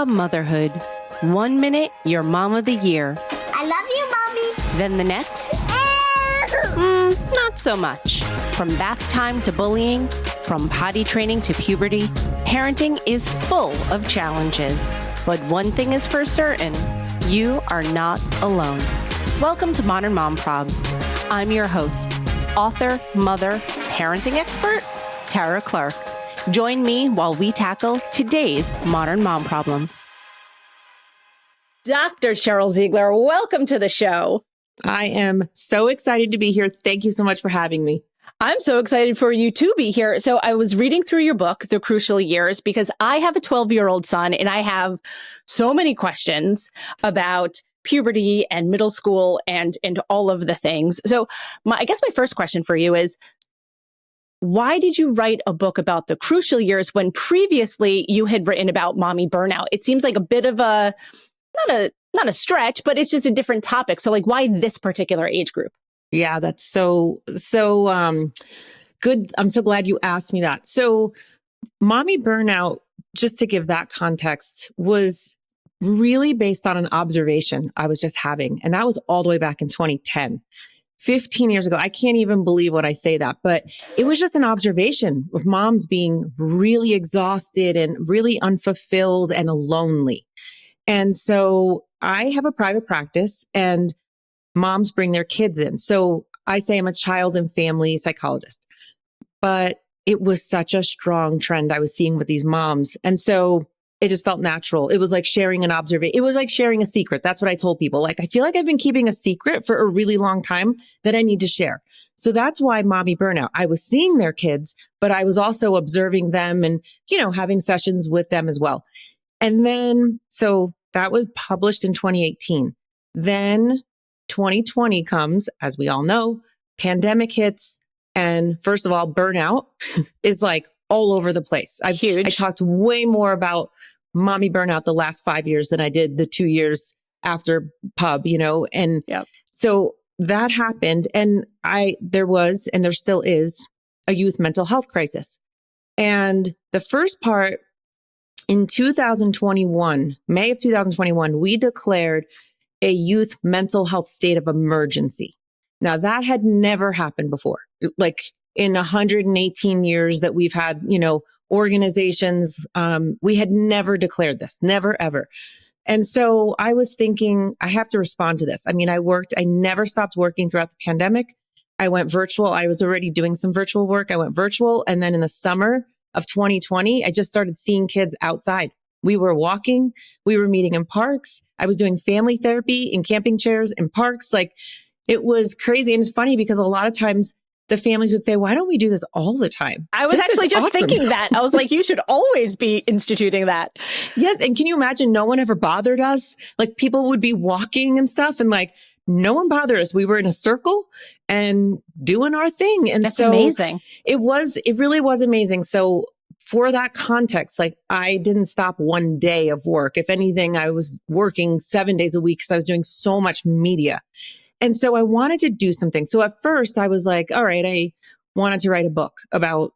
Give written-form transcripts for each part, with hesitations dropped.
about motherhood. 1 minute, you're mom of the year. I love you, Mommy. Then the next, not so much. From bath time to bullying, from potty training to puberty, parenting is full of challenges. But one thing is for certain, you are not alone. Welcome to Modern Mom Probs. I'm your host, author, mother, parenting expert, Tara Clark. Join me while we tackle today's modern mom problems. Dr. Sheryl Ziegler, welcome to the show. I am so excited to be here. Thank you so much for having me. I'm so excited for you to be here. So I was reading through your book, The Crucial Years, because I have a 12-year-old son and I have so many questions about puberty and middle school and all of the things. So I guess my first question for you is, why did you write a book about the crucial years when previously you had written about mommy burnout? It seems like a bit of a, not a stretch, but it's just a different topic. So like, why this particular age group? Yeah, that's so good. I'm so glad you asked me that. So mommy burnout, just to give that context, was really based on an observation I was just having. And that was all the way back in 2010. 15 years ago. I can't even believe when I say that, but it was just an observation of moms being really exhausted and really unfulfilled and lonely. And so I have a private practice and moms bring their kids in. So I say I'm a child and family psychologist, but it was such a strong trend I was seeing with these moms. And so it just felt natural. It was like sharing an observation. It was like sharing a secret. That's what I told people. Like, I feel like I've been keeping a secret for a really long time that I need to share. So that's why mommy burnout. I was seeing their kids, but I was also observing them and, having sessions with them as well. And then, so that was published in 2018. Then 2020 comes, as we all know, pandemic hits. And first of all, burnout is like all over the place. I talked way more about mommy burnout the last 5 years than I did the 2 years after pub, and so that happened. And there was, and there still is, a youth mental health crisis. And the first part in 2021, May of 2021, we declared a youth mental health state of emergency. Now that had never happened before. Like, in 118 years that we've had, organizations, we had never declared this, never, ever. And so I was thinking, I have to respond to this. I mean, I never stopped working throughout the pandemic. I went virtual. I was already doing some virtual work. I went virtual. And then in the summer of 2020, I just started seeing kids outside. We were walking, we were meeting in parks. I was doing family therapy in camping chairs in parks. Like, it was crazy. And it's funny because a lot of times the families would say, why don't we do this all the time? I was actually just thinking that. I was like, you should always be instituting that. Yes. And can you imagine no one ever bothered us? Like, people would be walking and stuff and like, no one bothered us. We were in a circle and doing our thing. And that's amazing. It really was amazing. So for that context, like, I didn't stop one day of work. If anything, I was working 7 days a week because I was doing so much media. And so I wanted to do something. So at first I was like, all right, I wanted to write a book about,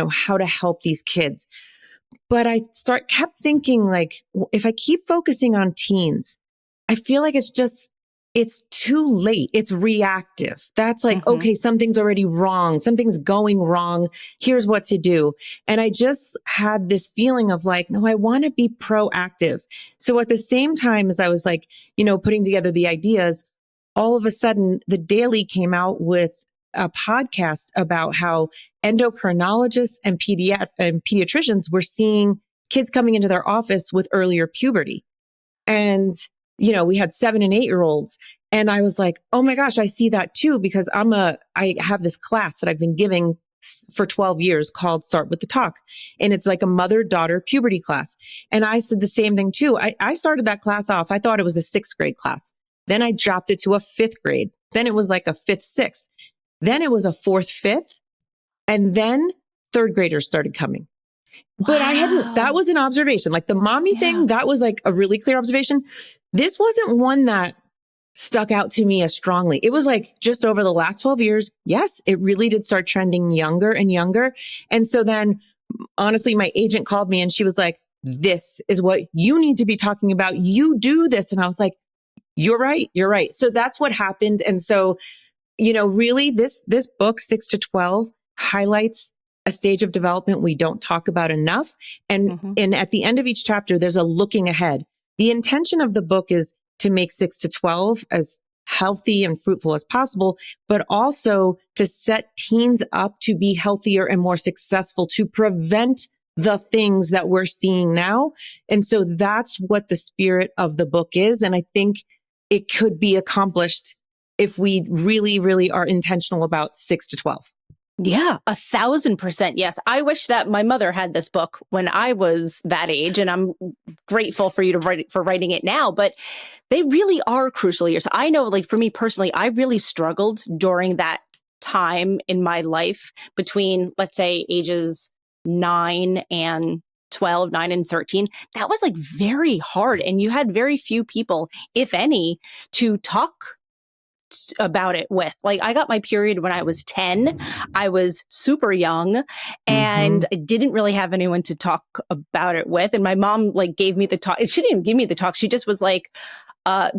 how to help these kids. But I kept thinking, like, if I keep focusing on teens, I feel like it's too late. It's reactive. That's like, okay, something's already wrong. Something's going wrong. Here's what to do. And I just had this feeling of like, no, I want to be proactive. So at the same time as I was like, putting together the ideas, all of a sudden, The Daily came out with a podcast about how endocrinologists and pediatricians were seeing kids coming into their office with earlier puberty. And, we had 7 and 8 year olds. And I was like, oh my gosh, I see that too, because I have this class that I've been giving for 12 years called Start with the Talk. And it's like a mother-daughter puberty class. And I said the same thing too. I started that class off. I thought it was a 6th grade class. Then I dropped it to a 5th grade. Then it was like a 5th, 6th. Then it was a 4th, 5th. And then 3rd graders started coming. Wow. But that was an observation. Like, the mommy thing, that was like a really clear observation. This wasn't one that stuck out to me as strongly. It was like just over the last 12 years. Yes, it really did start trending younger and younger. And so then honestly, my agent called me and she was like, this is what you need to be talking about. You do this. And I was like, you're right. You're right. So that's what happened. And so, really this book, 6 to 12, highlights a stage of development we don't talk about enough. And at the end of each chapter, there's a looking ahead. The intention of the book is to make 6 to 12 as healthy and fruitful as possible, but also to set teens up to be healthier and more successful, to prevent the things that we're seeing now. And so that's what the spirit of the book is. And I think it could be accomplished if we really, really are intentional about 6 to 12. Yeah, 1,000%. Yes. I wish that my mother had this book when I was that age, and I'm grateful for you to write for writing it now, but they really are crucial years. I know, like, for me personally, I really struggled during that time in my life between, let's say, ages 9 and 12, 9 and 13. That was like very hard. And you had very few people, if any, to talk about it with. Like, I got my period when I was 10. I was super young and I didn't really have anyone to talk about it with. And my mom like gave me the talk. She didn't give me the talk. She just was like,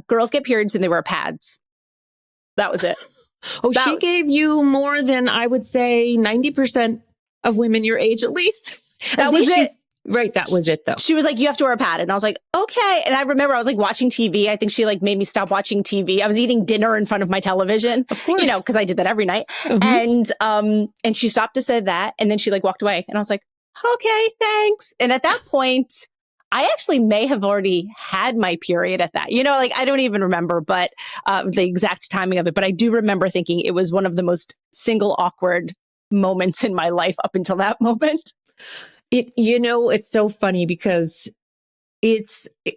girls get periods and they wear pads. That was it. She gave you more than, I would say, 90% of women your age, at least. That was it. Right. That was it, though. She was like, you have to wear a pad. And I was like, okay. And I remember I was like watching TV. I think she like made me stop watching TV. I was eating dinner in front of my television, of course, because I did that every night. And she stopped to say that. And then she like walked away. And I was like, okay, thanks. And at that point, I actually may have already had my period at that. Like I don't even remember, but the exact timing of it. But I do remember thinking it was one of the most single awkward moments in my life up until that moment. It's so funny because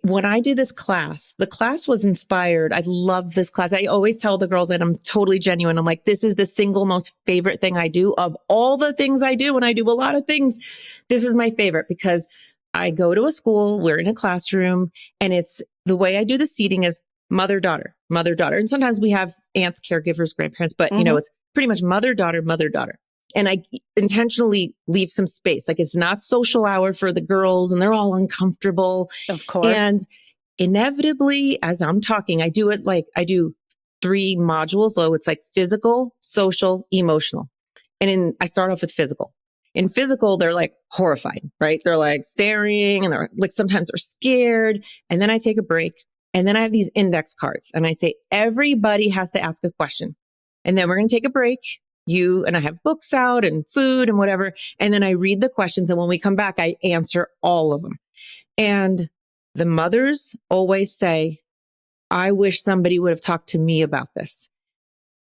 when I did this class, the class was inspired. I love this class. I always tell the girls that I'm totally genuine. I'm like, this is the single most favorite thing I do of all the things I do. And I do a lot of things. This is my favorite because I go to a school, we're in a classroom, and it's the way I do the seating is mother, daughter, mother, daughter. And sometimes we have aunts, caregivers, grandparents, but it's pretty much mother, daughter, mother, daughter. And I intentionally leave some space. Like it's not social hour for the girls and they're all uncomfortable. Of course. And inevitably, as I'm talking, I do 3 modules. So it's like physical, social, emotional. And I start off with physical. In physical, they're like horrified, right? They're like staring and they're like, sometimes they're scared. And then I take a break and then I have these index cards and I say, everybody has to ask a question. And then we're going to take a break. And I have books out and food and whatever. And then I read the questions. And when we come back, I answer all of them. And the mothers always say, I wish somebody would have talked to me about this.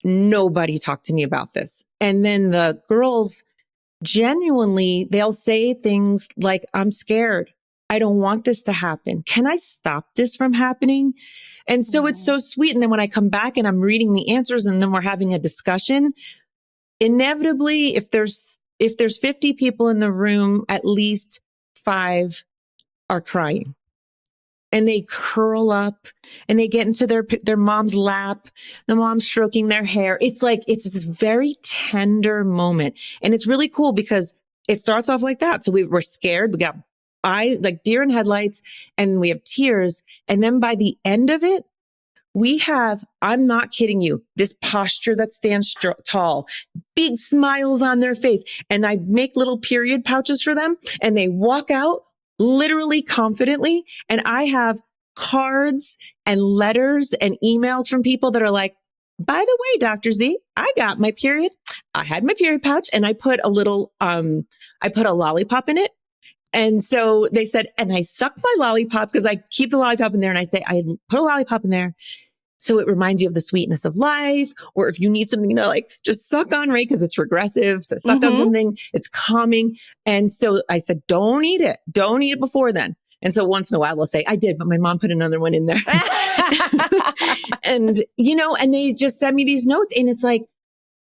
Nobody talked to me about this. And then the girls genuinely, they'll say things like, I'm scared. I don't want this to happen. Can I stop this from happening? And so it's so sweet. And then when I come back and I'm reading the answers and then we're having a discussion, inevitably, if there's 50 people in the room, at least 5 are crying and they curl up and they get into their mom's lap, the mom's stroking their hair. It's this very tender moment. And it's really cool because it starts off like that. So we're scared. We got like deer in headlights and we have tears. And then by the end of it, we have, I'm not kidding you, this posture that stands tall, big smiles on their face. And I make little period pouches for them and they walk out literally confidently. And I have cards and letters and emails from people that are like, by the way, Dr. Z, I got my period. I had my period pouch and I put a lollipop in it. And so they said, and I suck my lollipop because I keep the lollipop in there. And I say, I put a lollipop in there. So it reminds you of the sweetness of life. Or if you need something to like just suck on, right? Because it's regressive to suck on something. It's calming. And so I said, don't eat it. Don't eat it before then. And so once in a while we'll say, I did, but my mom put another one in there. And, and they just send me these notes and it's like,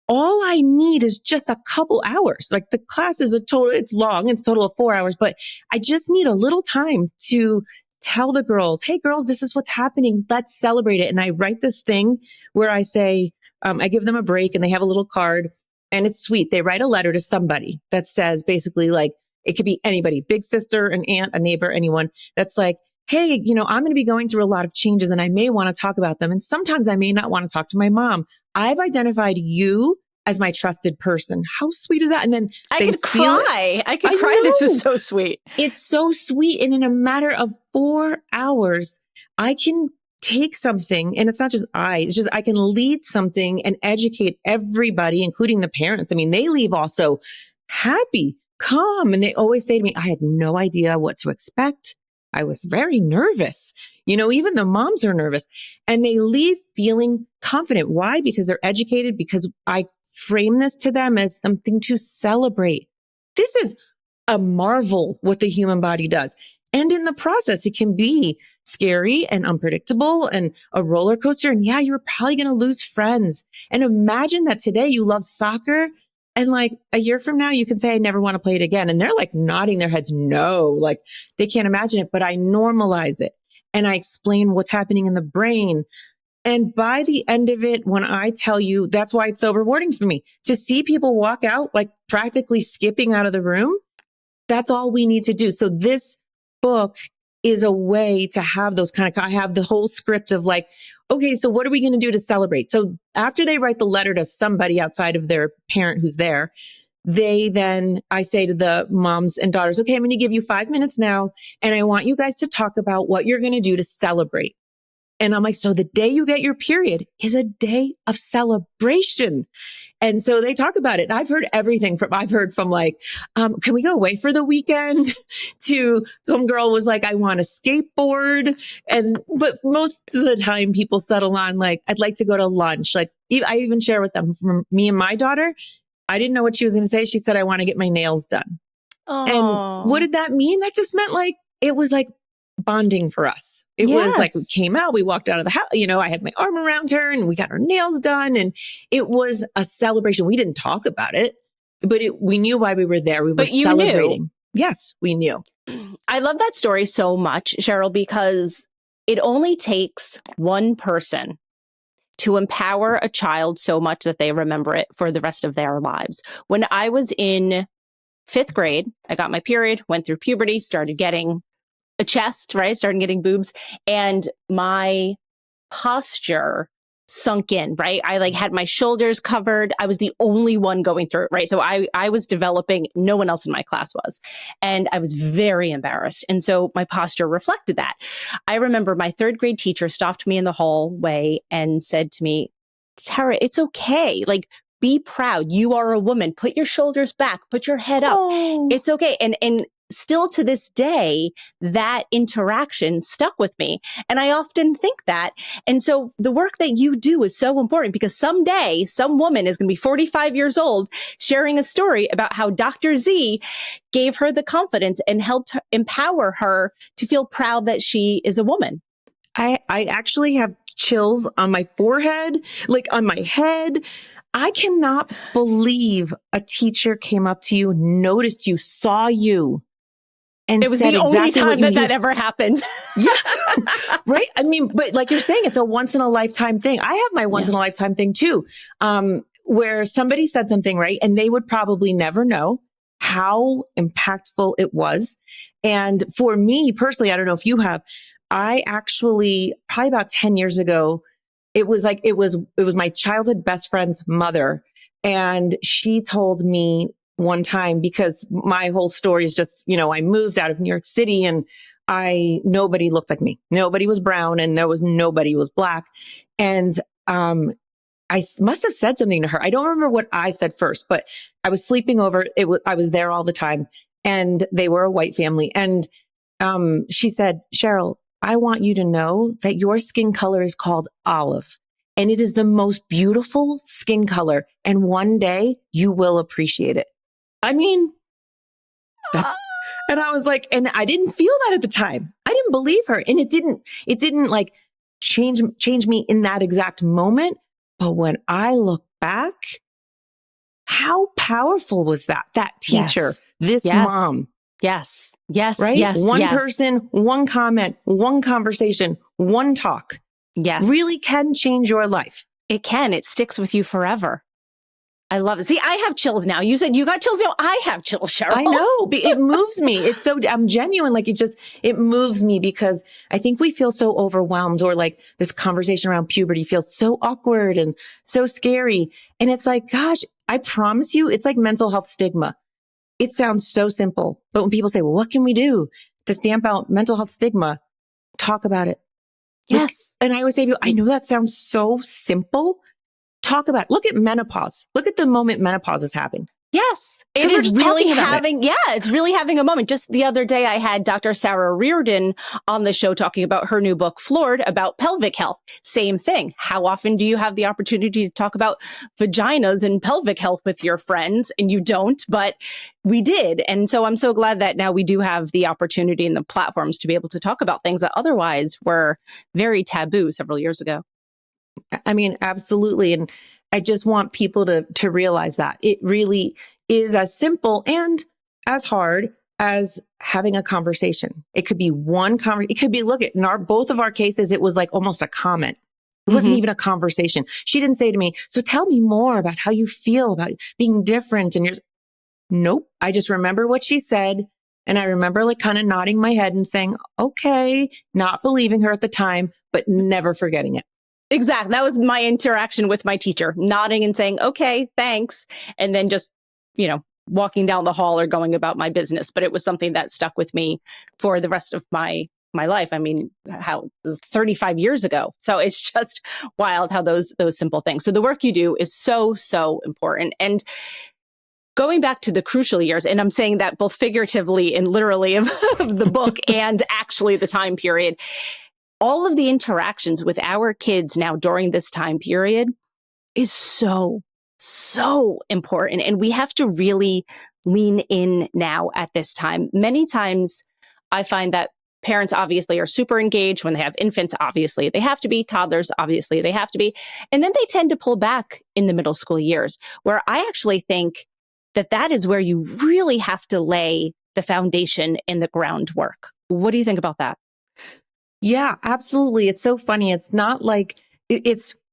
all I need is just a couple hours. Like the class is it's long. It's a total of 4 hours, but I just need a little time to tell the girls, hey girls, this is what's happening. Let's celebrate it. And I write this thing where I say, I give them a break and they have a little card and it's sweet. They write a letter to somebody that says basically like, It could be anybody, big sister, an aunt, a neighbor, anyone that's like, hey, I'm going to be going through a lot of changes and I may want to talk about them. And sometimes I may not want to talk to my mom. I've identified you as my trusted person. How sweet is that? And then I could cry. I could cry. This is so sweet. It's so sweet. And in a matter of 4 hours, I can take something, and it's not just it's just I can lead something and educate everybody, including the parents. I mean, they leave also happy, calm. And they always say to me, I had no idea what to expect. I was very nervous. Even the moms are nervous, and they leave feeling confident. Why? Because they're educated, because I frame this to them as something to celebrate. This is a marvel what the human body does. And in the process, it can be scary and unpredictable and a roller coaster. And yeah, you're probably going to lose friends. And imagine that today you love soccer, and like a year from now, you can say, I never want to play it again. And they're like nodding their heads. No, like they can't imagine it, but I normalize it and I explain what's happening in the brain. And by the end of it, when I tell you, that's why it's so rewarding for me to see people walk out, like practically skipping out of the room. That's all we need to do. So this book is a way to have those I have the whole script of like, okay, so what are we going to do to celebrate? So after they write the letter to somebody outside of their parent who's there, I say to the moms and daughters, okay, I'm going to give you 5 minutes now. And I want you guys to talk about what you're going to do to celebrate. And I'm like, so the day you get your period is a day of celebration. And so they talk about it. And I've heard everything I've heard from like, can we go away for the weekend? To some girl was like, I want a skateboard. But most of the time people settle on like, I'd like to go to lunch. Like I even share with them, from me and my daughter, I didn't know what she was going to say. She said, I want to get my nails done. Aww. And what did that mean? That just meant like, it was like bonding for us. It was like we came out, we walked out of the house, I had my arm around her and we got our nails done, and it was a celebration. We didn't talk about it, but we knew why we were there. We were celebrating. Knew. Yes, we knew. I love that story so much, Sheryl, because it only takes one person to empower a child so much that they remember it for the rest of their lives. When I was in 5th grade, I got my period, went through puberty, started getting a chest, right? Started getting boobs, and my posture sunk in, right? I like had my shoulders covered. I was the only one going through it, right? So I was developing, no one else in my class was. And I was very embarrassed. And so my posture reflected that. I remember my 3rd grade teacher stopped me in the hallway and said to me, Tara, it's okay. Like, be proud. You are a woman. Put your shoulders back, put your head up. Oh. It's okay. And still to this day, that interaction stuck with me. And I often think that. And so the work that you do is so important, because someday some woman is going to be 45 years old sharing a story about how Dr. Z gave her the confidence and helped empower her to feel proud that she is a woman. I actually have chills on my forehead, like on my head. I cannot believe a teacher came up to you, noticed you, saw you. And it was the only time that ever happened. Yeah. Right. I mean, but like you're saying, it's a once in a lifetime thing. I have my once in a lifetime thing too, where somebody said something, right? And they would probably never know how impactful it was. And for me personally, I don't know if you have, I actually probably about 10 years ago, it was my childhood best friend's mother. And she told me one time, because my whole story is just, I moved out of New York City and nobody looked like me. Nobody was brown and nobody was black. And, I must have said something to her. I don't remember what I said first, but I was sleeping over. I was there all the time, and they were a white family. And, she said, Sheryl, I want you to know that your skin color is called olive, and it is the most beautiful skin color. And one day you will appreciate it. I mean, and I was like, and I didn't feel that at the time. I didn't believe her. And it didn't like change me in that exact moment. But when I look back, how powerful was that teacher, this mom? Yes. Right? Yes. One person, one comment, one conversation, one talk. Yes. Really can change your life. It can. It sticks with you forever. I love it. See, I have chills now. You said you got chills. No, I have chills, Cheryl. I know. It moves me. It's so, I'm genuine. Like it moves me because I think we feel so overwhelmed, or like this conversation around puberty feels so awkward and so scary. And it's like, gosh, I promise you, it's like mental health stigma. It sounds so simple, but when people say, well, what can we do to stamp out mental health stigma? Talk about it. Yes. And I always say to people, I know that sounds so simple. Talk about it. Look at menopause. Look at the moment menopause is having. Yes, it is really having, it's really having a moment. Just the other day, I had Dr. Sarah Reardon on the show talking about her new book, Floored, about pelvic health. Same thing. How often do you have the opportunity to talk about vaginas and pelvic health with your friends? And you don't, but we did. And so I'm so glad that now we do have the opportunity and the platforms to be able to talk about things that otherwise were very taboo several years ago. I mean, absolutely. And I just want people to realize that it really is as simple and as hard as having a conversation. It could be it could be, look at both of our cases, it was like almost a comment. It wasn't even a conversation. She didn't say to me, so tell me more about how you feel about being different. And nope. I just remember what she said. And I remember like kind of nodding my head and saying, okay, not believing her at the time, but never forgetting it. Exactly. That was my interaction with my teacher, nodding and saying, okay, thanks. And then just, walking down the hall or going about my business. But it was something that stuck with me for the rest of my life. I mean, how it was 35 years ago. So it's just wild how those simple things. So the work you do is so, so important. And going back to the crucial years, and I'm saying that both figuratively and literally of the book and actually the time period, all of the interactions with our kids now during this time period is so, so important. And we have to really lean in now at this time. Many times I find that parents obviously are super engaged when they have infants. Obviously, they have to be. Toddlers, obviously, they have to be. And then they tend to pull back in the middle school years, where I actually think that is where you really have to lay the foundation and the groundwork. What do you think about that? Yeah, absolutely. It's so funny. It's not like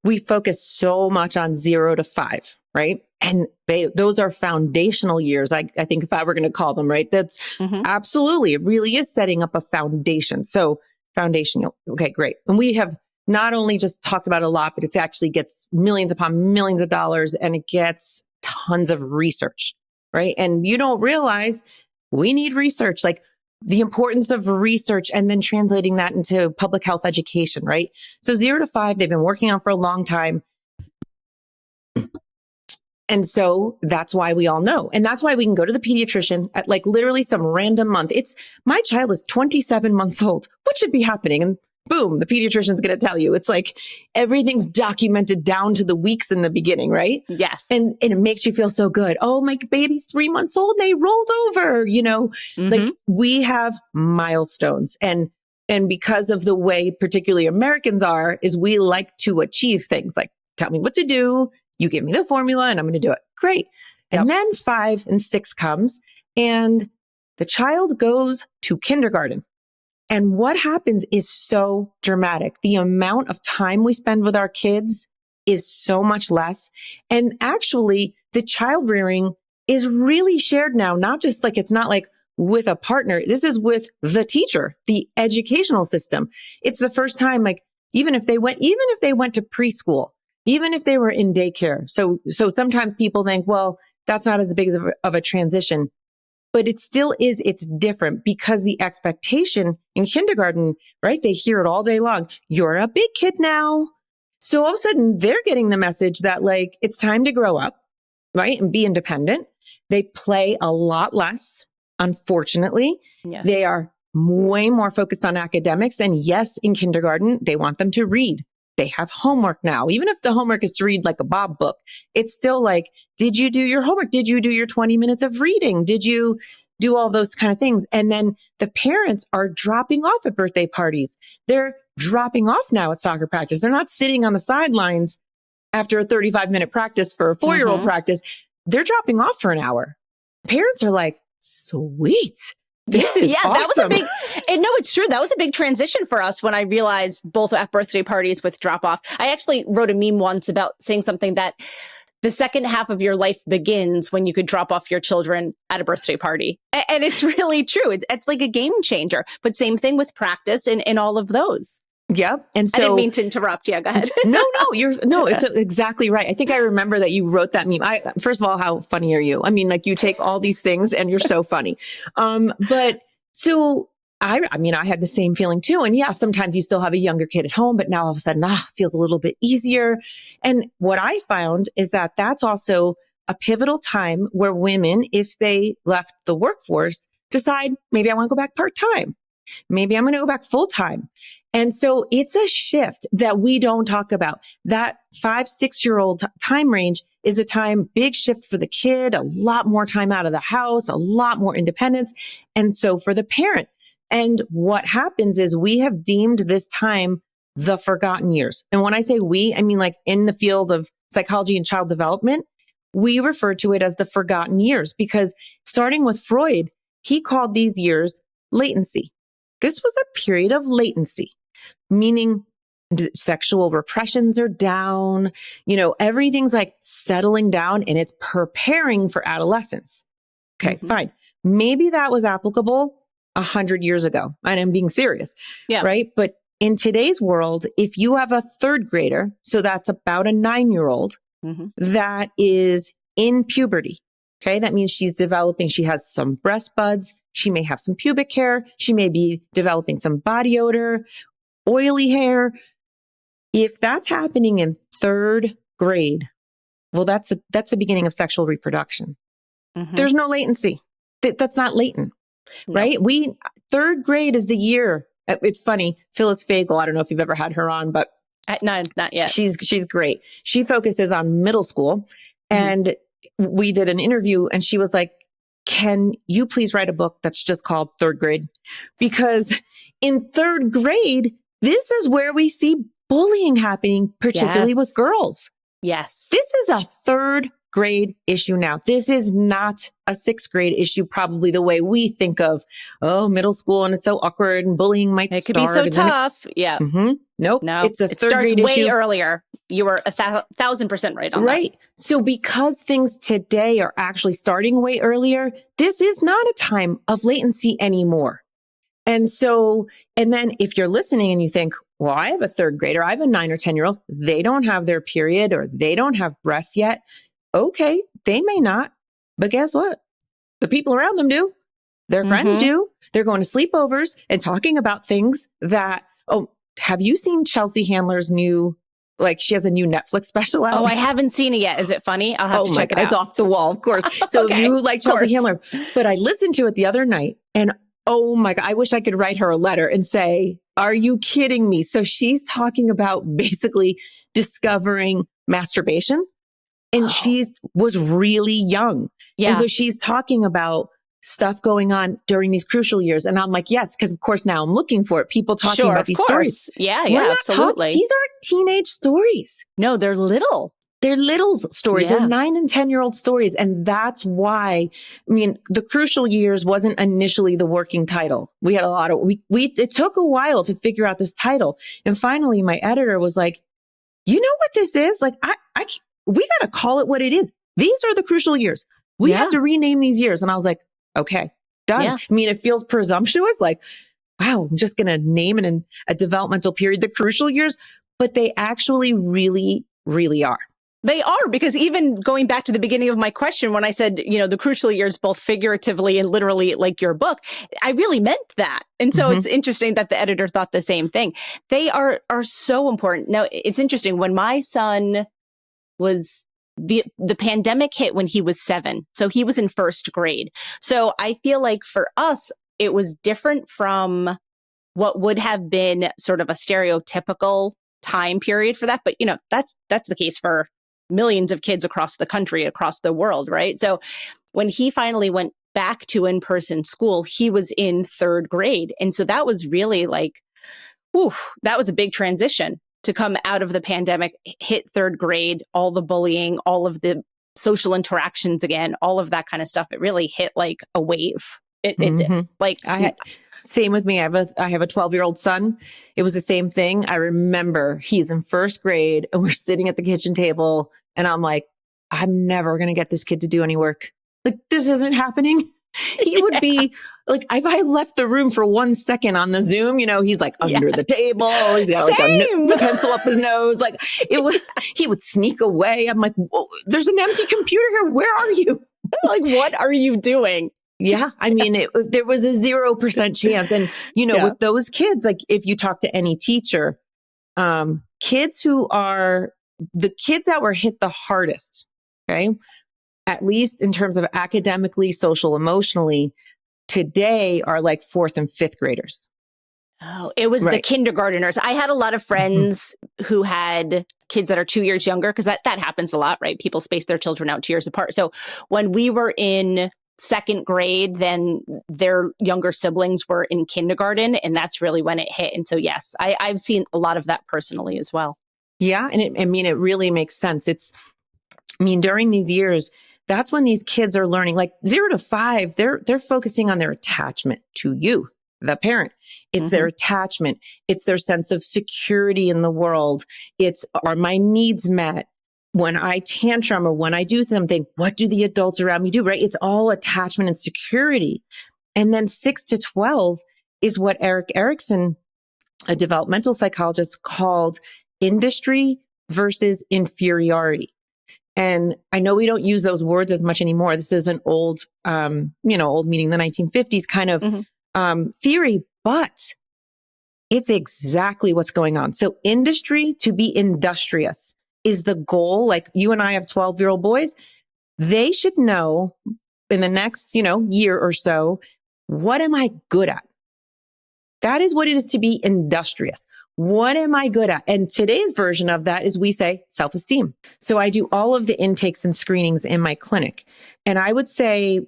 we focus so much on 0 to 5, right? And those are foundational years. I think if I were going to call them, right? That's absolutely, it really is setting up a foundation. So foundational. Okay, great. And we have not only just talked about it a lot, but it actually gets millions upon millions of dollars, and it gets tons of research, right? And you don't realize we need research. Like, the importance of research and then translating that into public health education, right? So 0 to 5, they've been working on for a long time. And so that's why we all know. And that's why we can go to the pediatrician at like literally some random month. My child is 27 months old. What should be happening? And boom, the pediatrician's going to tell you. It's like everything's documented down to the weeks in the beginning, right? Yes. And it makes you feel so good. Oh, my baby's 3 months old. They rolled over, like we have milestones. And because of the way particularly Americans are, is we like to achieve things like, tell me what to do. You give me the formula and I'm going to do it. Great. And then 5 and 6 comes and the child goes to kindergarten. And what happens is so dramatic. The amount of time we spend with our kids is so much less. And actually, the child rearing is really shared now, not just like, it's not like with a partner. This is with the teacher, the educational system. It's the first time, like, even if they went to preschool, even if they were in daycare. So sometimes people think, well, that's not as big of a transition. But it still is, it's different because the expectation in kindergarten, right? They hear it all day long. You're a big kid now. So all of a sudden they're getting the message that like, it's time to grow up, right? And be independent. They play a lot less, unfortunately. Yes. They are way more focused on academics. And yes, in kindergarten, they want them to read. They have homework now. Even if the homework is to read like a Bob book, it's still like, did you do your homework? Did you do your 20 minutes of reading? Did you do all those kind of things? And then the parents are dropping off at birthday parties. They're dropping off now at soccer practice. They're not sitting on the sidelines after a 35-minute practice for a 4-year-old practice. They're dropping off for an hour. Parents are like, sweet. This is awesome. That was a big, and no, it's true. That was a big transition for us when I realized both at birthday parties with drop off. I actually wrote a meme once about saying something that the second half of your life begins when you could drop off your children at a birthday party. And it's really true. It's like a game changer. But same thing with practice and all of those. Yep. And so I didn't mean to interrupt. Yeah, go ahead. No, it's exactly right. I think I remember that you wrote that meme. First of all, how funny are you? I mean, like, you take all these things and you're so funny. But so I had the same feeling too. And yeah, sometimes you still have a younger kid at home, but now all of a sudden, it feels a little bit easier. And what I found is that that's also a pivotal time where women, if they left the workforce, decide maybe I want to go back part-time. Maybe I'm going to go back full-time. And so it's a shift that we don't talk about. That 5-6-year-old time range is a big shift for the kid, a lot more time out of the house, a lot more independence. And so for the parent. And what happens is we have deemed this time the forgotten years. And when I say we, I mean like in the field of psychology and child development, we refer to it as the forgotten years because starting with Freud, he called these years latency. This was a period of latency, meaning sexual repressions are down, everything's like settling down and it's preparing for adolescence. Okay, fine. Maybe that was applicable 100 years ago. And I'm being serious. Yeah. Right. But in today's world, if you have a third grader, so that's about a 9-year-old that is in puberty. Okay. That means she's developing, she has some breast buds. She may have some pubic hair. She may be developing some body odor, oily hair. If that's happening in third grade, well, that's the beginning of sexual reproduction. There's no latency. That's not latent. No. Right? Third grade is the year. It's funny. Phyllis Fagel, I don't know if you've ever had her on, but not yet. She's great. She focuses on middle school. And we did an interview and she was like, can you please write a book that's just called Third Grade? Because in third grade, this is where we see bullying happening, particularly with girls. Yes. This is a third grade issue now. This is not a 6th grade issue, probably the way we think of, middle school and it's so awkward and bullying might start. It could be so tough. Yeah. Nope. No, it's a it third starts grade way issue. earlier. You were 1,000% right on that. Right. So because things today are actually starting way earlier, this is not a time of latency anymore. And then if you're listening and you think, well, I have a third grader, I have a 9 or 10-year-old, they don't have their period or they don't have breasts yet. Okay, they may not, but guess what? The people around them do. Their friends do. They're going to sleepovers and talking about things that, have you seen Chelsea Handler's new, she has a new Netflix special out? Oh, I haven't seen it yet. Is it funny? I'll have to check it out. It's off the wall, of course. So Okay, you like Chelsea Handler. But I listened to it the other night and oh my God, I wish I could write her a letter and say, are you kidding me? So she's talking about basically discovering masturbation. And she was really young. Yeah. And so she's talking about stuff going on during these crucial years. And I'm like, yes, because of course now I'm looking for it. People talking about these stories. Yeah, absolutely. These aren't teenage stories. No, they're little. They're little stories. Yeah. They're 9 and 10-year-old stories. And that's why, the crucial years wasn't initially the working title. We had a lot of, it took a while to figure out this title. And finally my editor was like, you know what this is? We got to call it what it is. These are the crucial years. We have to rename these years. And I was like, okay, done. Yeah. It feels presumptuous. Like, wow, I'm just going to name it in a developmental period, the crucial years, but they actually really, really are. They are, because even going back to the beginning of my question, when I said, the crucial years, both figuratively and literally, like your book, I really meant that. And so it's interesting that the editor thought the same thing. They are so important. Now, it's interesting. When my son was the pandemic hit when he was 7. So he was in first grade. So I feel like for us, it was different from what would have been sort of a stereotypical time period for that. But, that's the case for millions of kids across the country, across the world, right? So when he finally went back to in-person school, he was in third grade. And so that was really that was a big transition to come out of the pandemic, hit third grade, all the bullying, all of the social interactions again, all of that kind of stuff. It really hit like a wave. It did. Same with me. I have a 12-year-old son. It was the same thing. I remember he's in first grade and we're sitting at the kitchen table and I'm like, I'm never going to get this kid to do any work. Like, this isn't happening. He would be like, if I left the room for 1 second on the Zoom, he's like under the table. He's got like a pencil up his nose. Like he would sneak away. I'm like, whoa, there's an empty computer here. Where are you? Like, what are you doing? Yeah. I mean, there was a 0% chance. And, with those kids, like if you talk to any teacher, kids who are the kids that were hit the hardest, okay, at least in terms of academically, social, emotionally, today are like 4th and 5th graders. Oh, it was the kindergarteners. I had a lot of friends who had kids that are 2 years younger, because that happens a lot, right? People space their children out 2 years apart. So when we were in 2nd grade, then their younger siblings were in kindergarten, and that's really when it hit. And so, yes, I've seen a lot of that personally as well. Yeah. And it really makes sense. During these years, that's when these kids are learning, like 0 to 5, they're focusing on their attachment to you, the parent. It's their attachment. It's their sense of security in the world. Are my needs met? When I tantrum or when I do something, what do the adults around me do, right? It's all attachment and security. And then 6 to 12 is what Erik Erikson, a developmental psychologist, called industry versus inferiority. And I know we don't use those words as much anymore. This is an old, old meaning the 1950s kind of theory, but it's exactly what's going on. So industry, to be industrious, is the goal. Like you and I have 12-year-old boys. They should know in the next, year or so, what am I good at? That is what it is to be industrious. What am I good at? And today's version of that is we say self-esteem. So I do all of the intakes and screenings in my clinic. And I would say,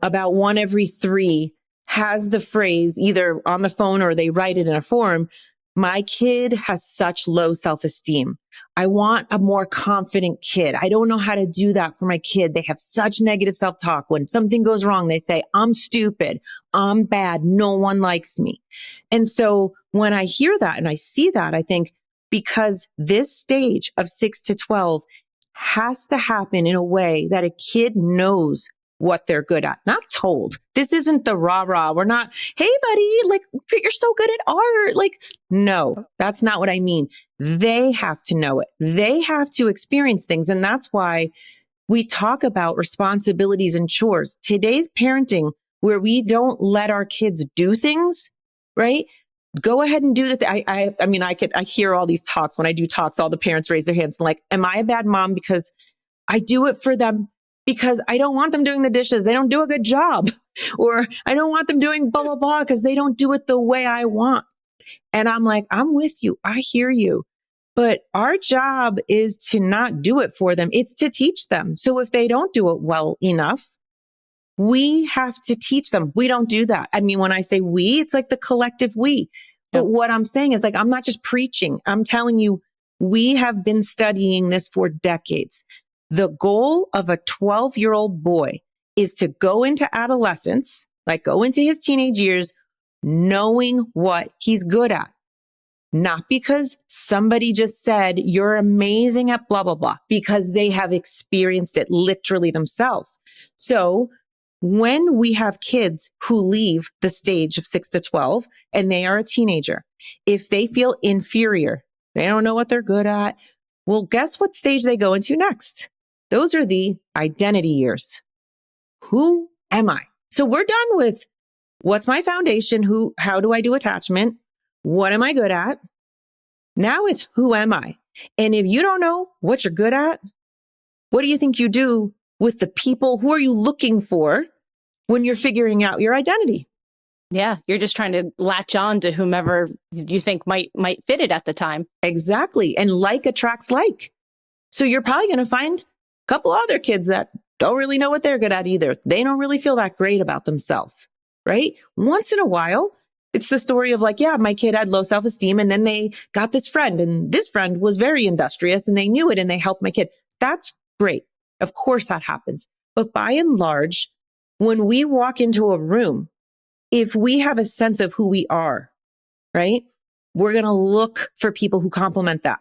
about 1 every 3 has the phrase either on the phone or they write it in a form. My kid has such low self-esteem. I want a more confident kid. I don't know how to do that for my kid. They have such negative self-talk. When something goes wrong, they say, I'm stupid. I'm bad. No one likes me. And so when I hear that and I see that, I think because this stage of 6 to 12 has to happen in a way that a kid knows what they're good at, not told. This isn't the rah-rah. We're not, hey, buddy, like, you're so good at art. Like, no, that's not what I mean. They have to know it. They have to experience things. And that's why we talk about responsibilities and chores. Today's parenting, where we don't let our kids do things, right? Go ahead and do that. I hear all these talks. When I do talks, all the parents raise their hands and like, am I a bad mom because I do it for them? Because I don't want them doing the dishes. They don't do a good job. Or I don't want them doing blah, blah, blah, because they don't do it the way I want. And I'm like, I'm with you. I hear you. But our job is to not do it for them. It's to teach them. So if they don't do it well enough, we have to teach them. We don't do that. I mean, when I say we, it's like the collective we. But what I'm saying is like, I'm not just preaching. I'm telling you, we have been studying this for decades. The goal of a 12-year-old boy is to go into adolescence, like go into his teenage years, knowing what he's good at. Not because somebody just said, you're amazing at blah, blah, blah, because they have experienced it literally themselves. So when we have kids who leave the stage of 6 to 12 and they are a teenager, if they feel inferior, they don't know what they're good at, well, guess what stage they go into next? Those are the identity years. Who am I? So we're done with what's my foundation? How do I do attachment? What am I good at? Now it's who am I? And if you don't know what you're good at, what do you think you do with the people? Who are you looking for when you're figuring out your identity? Yeah, you're just trying to latch on to whomever you think might fit it at the time. Exactly. And like attracts like. So you're probably going to find a couple other kids that don't really know what they're good at either. They don't really feel that great about themselves, right? Once in a while, it's the story of like, yeah, my kid had low self-esteem and then they got this friend and this friend was very industrious and they knew it and they helped my kid. That's great. Of course that happens. But by and large, when we walk into a room, if we have a sense of who we are, right, we're going to look for people who complement that,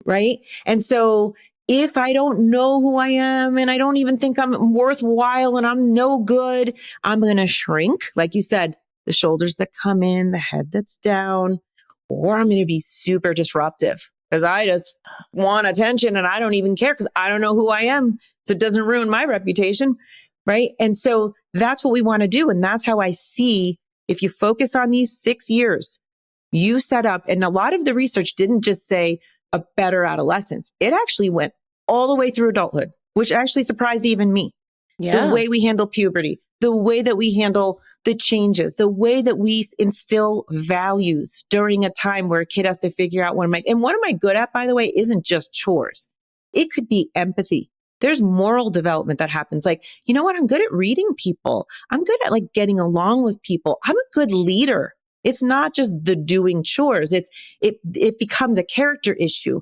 right? And so if I don't know who I am and I don't even think I'm worthwhile and I'm no good, I'm going to shrink. Like you said, the shoulders that come in, the head that's down, or I'm going to be super disruptive because I just want attention and I don't even care because I don't know who I am. So it doesn't ruin my reputation. Right. And so that's what we want to do. And that's how I see if you focus on these 6 years, you set up, and a lot of the research didn't just say a better adolescence. It actually went all the way through adulthood, which actually surprised even me. Yeah. The way we handle puberty, the way that we handle the changes, the way that we instill values during a time where a kid has to figure out what am I good at, by the way, isn't just chores. It could be empathy. There's moral development that happens. Like, you know what? I'm good at reading people. I'm good at like getting along with people. I'm a good leader. It's not just the doing chores. It becomes a character issue.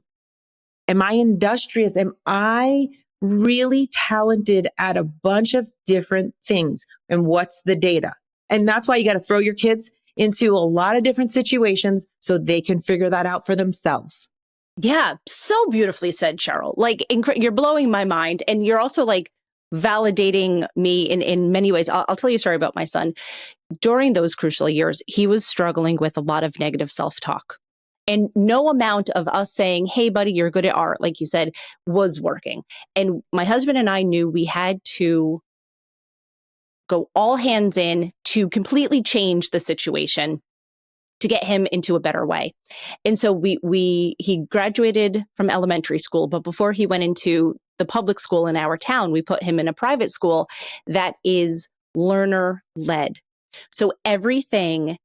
Am I industrious? Am I really talented at a bunch of different things? And what's the data? And that's why you got to throw your kids into a lot of different situations so they can figure that out for themselves. Yeah, so beautifully said, Cheryl. Like, you're blowing my mind. And you're also like validating me in many ways. I'll tell you a story about my son. During those crucial years, he was struggling with a lot of negative self-talk. And no amount of us saying, hey, buddy, you're good at art, like you said, was working. And my husband and I knew we had to go all hands in to completely change the situation to get him into a better way. And so he graduated from elementary school, but before he went into the public school in our town, we put him in a private school that is learner led. So everything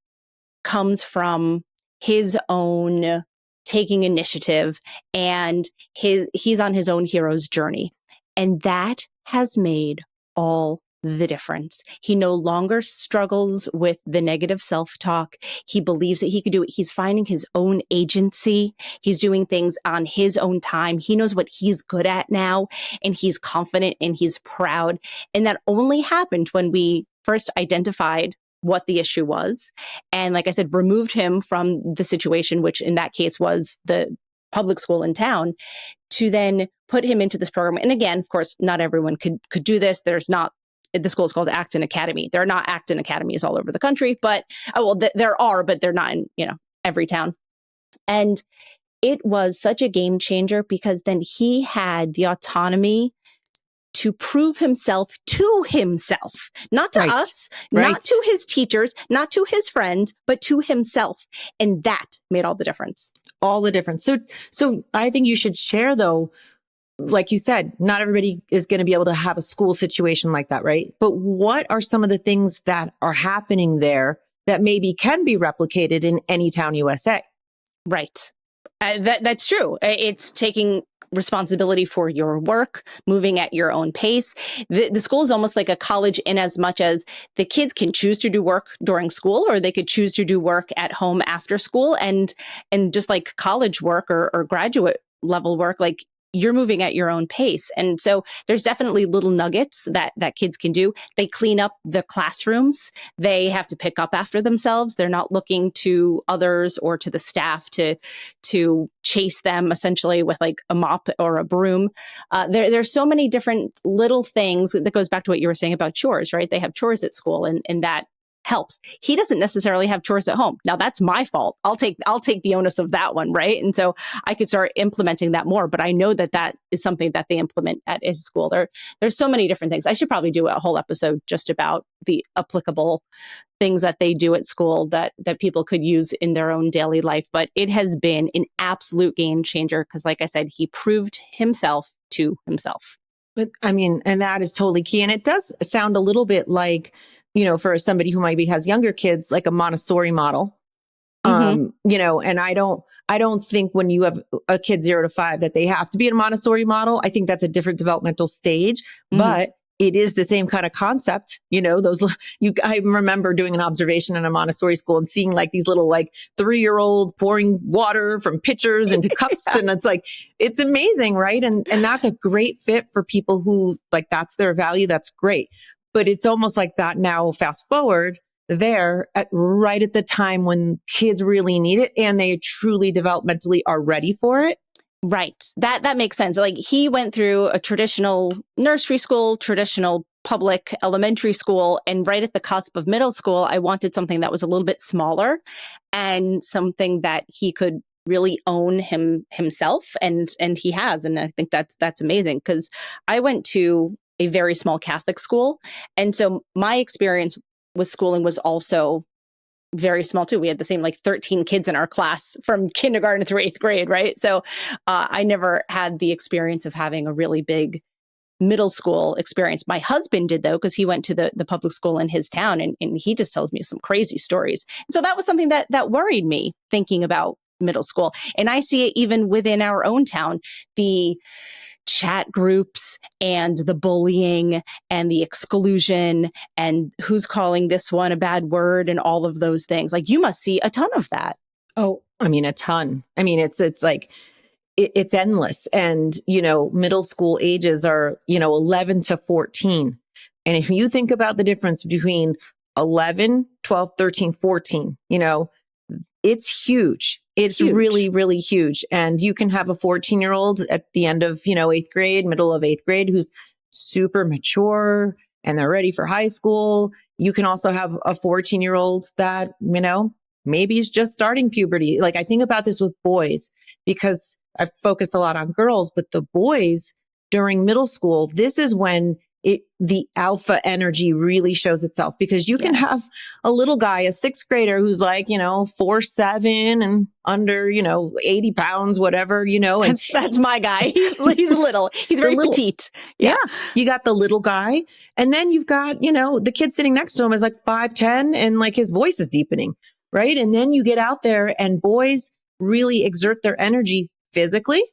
comes from his own taking initiative, and he's on his own hero's journey. And that has made all the difference. He no longer struggles with the negative self-talk. He believes that he can do it. He's finding his own agency. He's doing things on his own time. He knows what he's good at now, and he's confident and he's proud. And that only happened when we first identified what the issue was. And like I said, removed him from the situation, which in that case was the public school in town, to then put him into this program. And again, of course, not everyone could do this. The school is called Acton Academy. There are not Acton Academies all over the country, but there are, but they're not in, every town. And it was such a game changer because then he had the autonomy to prove himself to himself, not to us, not to his teachers, not to his friends, but to himself. And that made all the difference. All the difference. So I think you should share though, like you said, not everybody is going to be able to have a school situation like that, right? But what are some of the things that are happening there that maybe can be replicated in any town USA? Right. That's true. It's taking responsibility for your work, moving at your own pace. The school is almost like a college in as much as the kids can choose to do work during school, or they could choose to do work at home after school. And just like college work or graduate level work, like you're moving at your own pace. And so there's definitely little nuggets that kids can do. They clean up the classrooms. They have to pick up after themselves. They're not looking to others or to the staff to chase them essentially with like a mop or a broom. There's so many different little things that goes back to what you were saying about chores, right? They have chores at school, and that helps. He doesn't necessarily have chores at home. Now that's my fault. I'll take the onus of that one, right? And so I could start implementing that more, but I know that is something that they implement at his school. There's so many different things. I should probably do a whole episode just about the applicable things that they do at school that people could use in their own daily life. But it has been an absolute game changer because, like I said, he proved himself to himself. But I mean, and that is totally key. And it does sound a little bit like, for somebody who maybe has younger kids, like a Montessori model, and I don't think when you have a kid 0 to 5 that they have to be in a Montessori model. I think that's a different developmental stage, but it is the same kind of concept. I remember doing an observation in a Montessori school and seeing like these little 3-year-olds pouring water from pitchers into cups. And it's like, it's amazing. Right. And that's a great fit for people who that's their value. That's great. But it's almost like that now, fast forward there right at the time when kids really need it and they truly developmentally are ready for it. Right. That makes sense. Like he went through a traditional nursery school, traditional public elementary school, and right at the cusp of middle school, I wanted something that was a little bit smaller and something that he could really own himself, and he has. And I think that's amazing, because I went to a very small Catholic school, and so my experience with schooling was also very small too. We had the same like 13 kids in our class from kindergarten through 8th grade, right? So I never had the experience of having a really big middle school experience. My husband did, though, because he went to the public school in his town, and he just tells me some crazy stories. So that was something that worried me thinking about middle school. And I see it even within our own town, the chat groups and the bullying and the exclusion and who's calling this one a bad word and all of those things. Like you must see a ton of that. Oh, I mean, a ton. I mean, it's like, it's endless. And, middle school ages are, 11 to 14. And if you think about the difference between 11, 12, 13, 14, it's huge. It's Huge. really, really huge. And you can have a 14-year-old at the end of, 8th grade, middle of 8th grade, who's super mature and they're ready for high school. You can also have a 14-year-old that, maybe is just starting puberty. Like I think about this with boys because I've focused a lot on girls, but the boys during middle school, this is when the alpha energy really shows itself, because you can have a little guy, a 6th grader who's like, 4'7" and under, 80 pounds, whatever, and That's my guy. He's little. He's very petite. Yeah. You got the little guy. And then you've got, the kid sitting next to him is like 5'10" and like his voice is deepening. Right. And then you get out there and boys really exert their energy physically.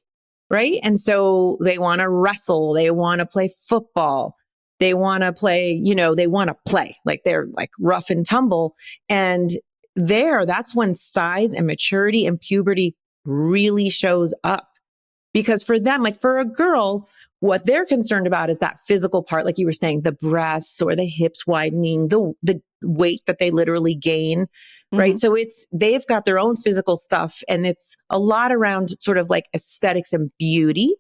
Right. And so they want to wrestle. They want to play football. They want to play, they want to play like they're like rough and tumble. And that's when size and maturity and puberty really shows up. Because for them, like for a girl, what they're concerned about is that physical part, like you were saying, the breasts or the hips widening, the weight that they literally gain. Right. So they've got their own physical stuff, and it's a lot around sort of like aesthetics and beauty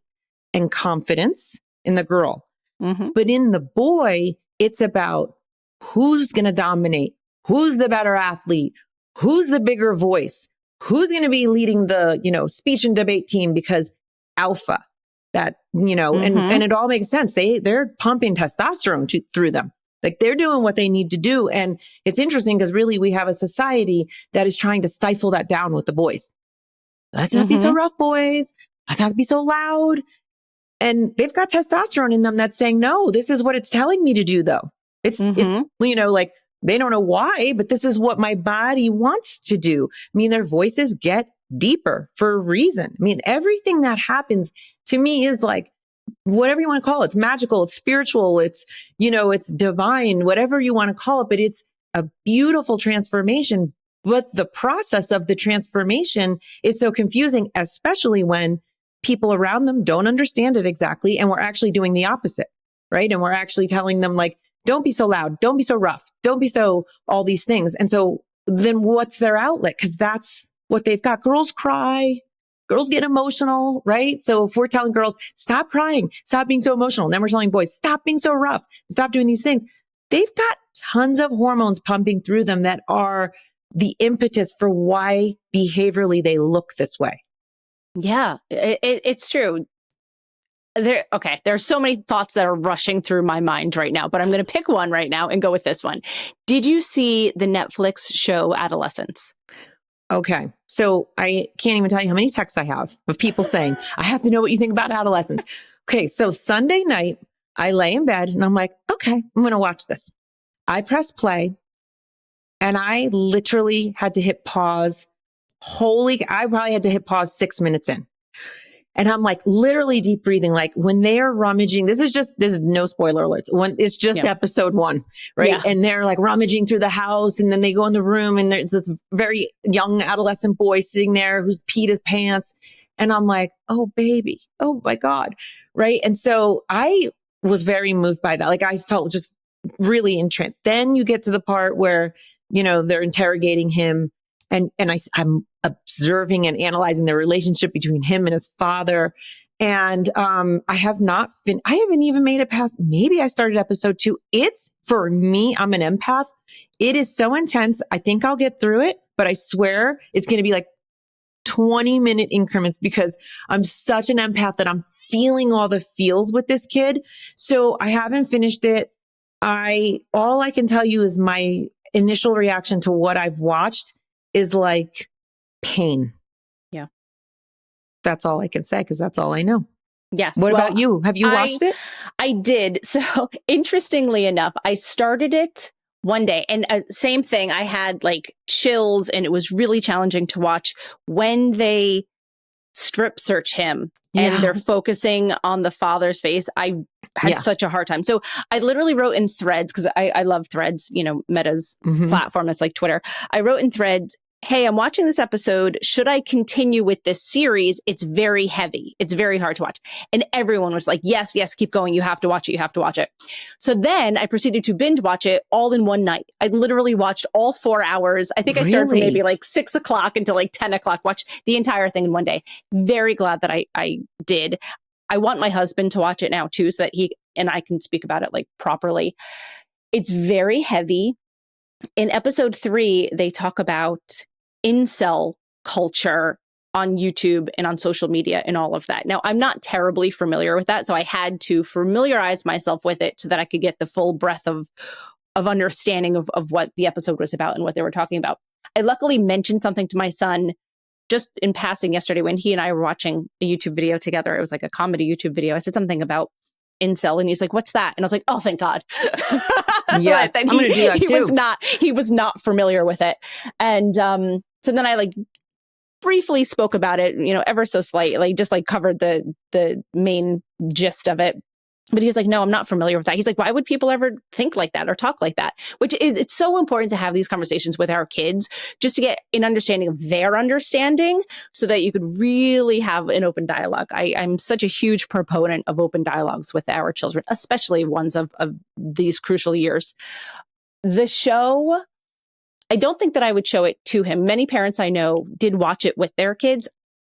and confidence in the girl. But in the boy, it's about who's going to dominate, who's the better athlete, who's the bigger voice, who's going to be leading the, speech and debate team, because alpha, that, and it all makes sense. They're pumping testosterone through them. Like they're doing what they need to do. And it's interesting because really we have a society that is trying to stifle that down with the boys. Let's not be so rough, boys. Let's not be so loud. And they've got testosterone in them that's saying, no, this is what it's telling me to do, though. It's, like they don't know why, but this is what my body wants to do. I mean, their voices get deeper for a reason. I mean, everything that happens to me is like, whatever you want to call it, it's magical, it's spiritual, it's, it's divine, whatever you want to call it, but it's a beautiful transformation. But the process of the transformation is so confusing, especially when people around them don't understand it exactly. And we're actually doing the opposite, right? And we're actually telling them like, don't be so loud, don't be so rough, don't be so all these things. And so then what's their outlet? Because that's what they've got. Girls cry. Girls get emotional, right? So if we're telling girls, stop crying, stop being so emotional, and then we're telling boys, stop being so rough, stop doing these things, they've got tons of hormones pumping through them that are the impetus for why behaviorally they look this way. Yeah, it's true. There are so many thoughts that are rushing through my mind right now, but I'm going to pick one right now and go with this one. Did you see the Netflix show Adolescence? Okay. So I can't even tell you how many texts I have of people saying, I have to know what you think about adolescence. Okay. So Sunday night, I lay in bed and I'm like, okay, I'm going to watch this. I press play and I literally had to hit pause. I probably had to hit pause 6 minutes in. And I'm like literally deep breathing. Like when they're rummaging, this is no spoiler alerts. It's just episode 1, right? Yeah. And they're like rummaging through the house, and then they go in the room and there's this very young adolescent boy sitting there who's peed his pants. And I'm like, oh baby, oh my God. Right. And so I was very moved by that. Like I felt just really entranced. Then you get to the part where, they're interrogating him I'm observing and analyzing the relationship between him and his father. And I haven't even made it past, maybe I started episode 2. It's, for me, I'm an empath. It is so intense. I think I'll get through it, but I swear it's going to be like 20-minute increments because I'm such an empath that I'm feeling all the feels with this kid. So I haven't finished it. All I can tell you is my initial reaction to what I've watched is like pain. Yeah. That's all I can say because that's all I know. Yes. What about you? Have you watched it? I did. So interestingly enough, I started it one day and same thing. I had like chills and it was really challenging to watch when they strip search him and they're focusing on the father's face. I had such a hard time. So I literally wrote in Threads because I love Threads, Meta's platform. That's like Twitter. I wrote in Threads, hey, I'm watching this episode. Should I continue with this series? It's very heavy. It's very hard to watch. And everyone was like, yes, keep going. You have to watch it. You have to watch it. So then I proceeded to binge watch it all in one night. I literally watched all 4 hours. I think I started from maybe like 6 o'clock until like 10 o'clock, watched the entire thing in one day. Very glad that I did. I want my husband to watch it now too, so that he and I can speak about it like properly. It's very heavy. In episode 3, they talk about incel culture on YouTube and on social media and all of that. Now, I'm not terribly familiar with that, so I had to familiarize myself with it so that I could get the full breadth of understanding of what the episode was about and what they were talking about. I luckily mentioned something to my son just in passing yesterday when he and I were watching a YouTube video together. It was like a comedy YouTube video. I said something about incel and he's like, what's that? And I was like, oh, thank God. Yes, I'm going to do that too. He was not familiar with it. And so then I like briefly spoke about it, ever so slightly, just like covered the main gist of it. But he was like, no, I'm not familiar with that. He's like, why would people ever think like that or talk like that? Which is, it's so important to have these conversations with our kids just to get an understanding of their understanding so that you could really have an open dialogue. I'm such a huge proponent of open dialogues with our children, especially ones of these crucial years. The show, I don't think that I would show it to him. Many parents I know did watch it with their kids.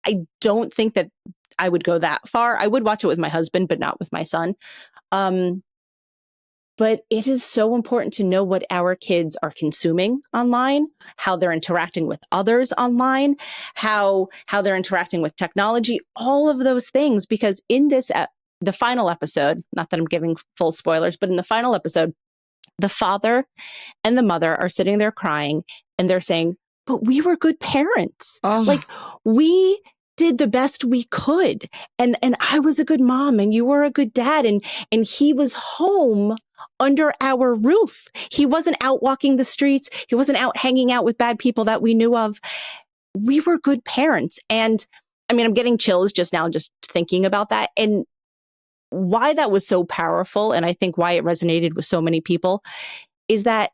I don't think that I would go that far. I would watch it with my husband, but not with my son. But it is so important to know what our kids are consuming online, how they're interacting with others online, how they're interacting with technology, all of those things. Because in this, the final episode, not that I'm giving full spoilers, but in the final episode, the father and the mother are sitting there crying and they're saying, but we were good parents. Like we did the best we could. And I was a good mom and you were a good dad. And he was home under our roof. He wasn't out walking the streets. He wasn't out hanging out with bad people that we knew of. We were good parents. And I mean, I'm getting chills just now, just thinking about that. And why that was so powerful, and I think why it resonated with so many people, is that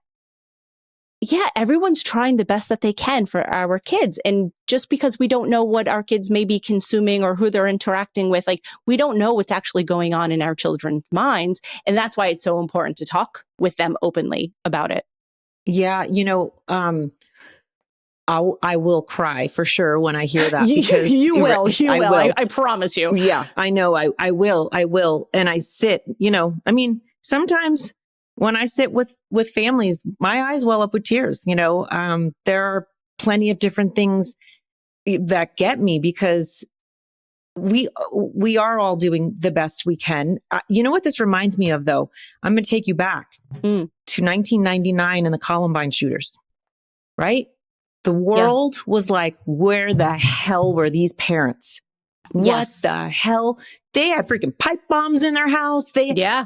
everyone's trying the best that they can for our kids. And just because we don't know what our kids may be consuming or who they're interacting with, like we don't know what's actually going on in our children's minds. And that's why it's so important to talk with them openly about it. Yeah. I will cry for sure when I hear that because you will. I promise you. Yeah, I know. I will. And I sit, sometimes when I sit with families, my eyes well up with tears. There are plenty of different things that get me because we are all doing the best we can. You know what this reminds me of, though? I'm going to take you back to 1999 and the Columbine shooters, right? The world was like, where the hell were these parents? What the hell? They had freaking pipe bombs in their house.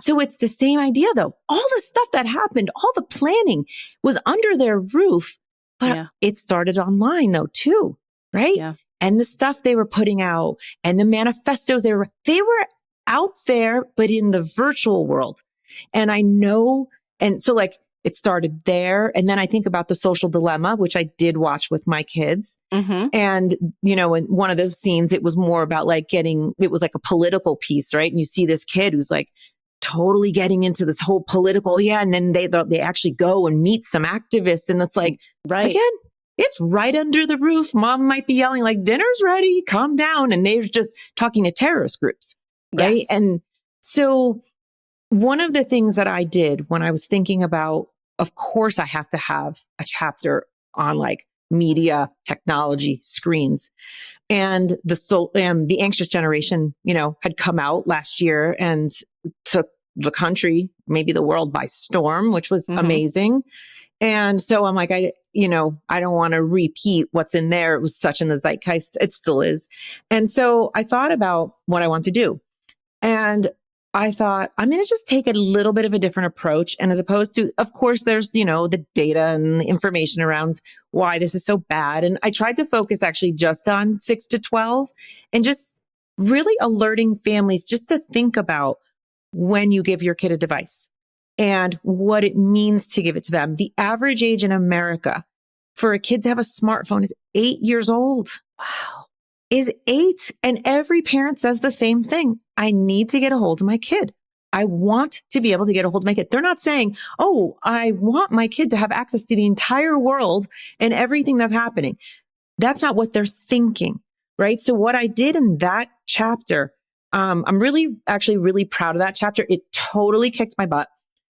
So it's the same idea though. All the stuff that happened, all the planning was under their roof, but it started online though too, right? Yeah. And the stuff they were putting out and the manifestos, they were out there, but in the virtual world. And I know, and so like, it started there. And then I think about The Social Dilemma, which I did watch with my kids. Mm-hmm. And, in one of those scenes, it was more about like it was like a political piece, right? And you see this kid who's like totally getting into this whole political, and then they actually go and meet some activists. And it's like, again, It's right under the roof. Mom might be yelling like, dinner's ready, calm down. And they're just talking to terrorist groups. Right. Yes. And so one of the things that I did when I was thinking about, of course, I have to have a chapter on like media, technology, screens. And the anxious generation, had come out last year and took the country, maybe the world by storm, which was amazing. And so I'm like, I don't want to repeat what's in there. It was such in the zeitgeist. It still is. And so I thought about what I want to do. And I thought, I'm going to just take a little bit of a different approach. And as opposed to, of course, there's, the data and the information around why this is so bad. And I tried to focus actually just on 6 to 12 and just really alerting families just to think about when you give your kid a device and what it means to give it to them. The average age in America for a kid to have a smartphone is 8 years old. Wow. Is 8. And every parent says the same thing. I need to get a hold of my kid. I want to be able to get a hold of my kid. They're not saying, oh, I want my kid to have access to the entire world and everything that's happening. That's not what they're thinking, right? So what I did in that chapter, I'm really proud of that chapter. It totally kicked my butt.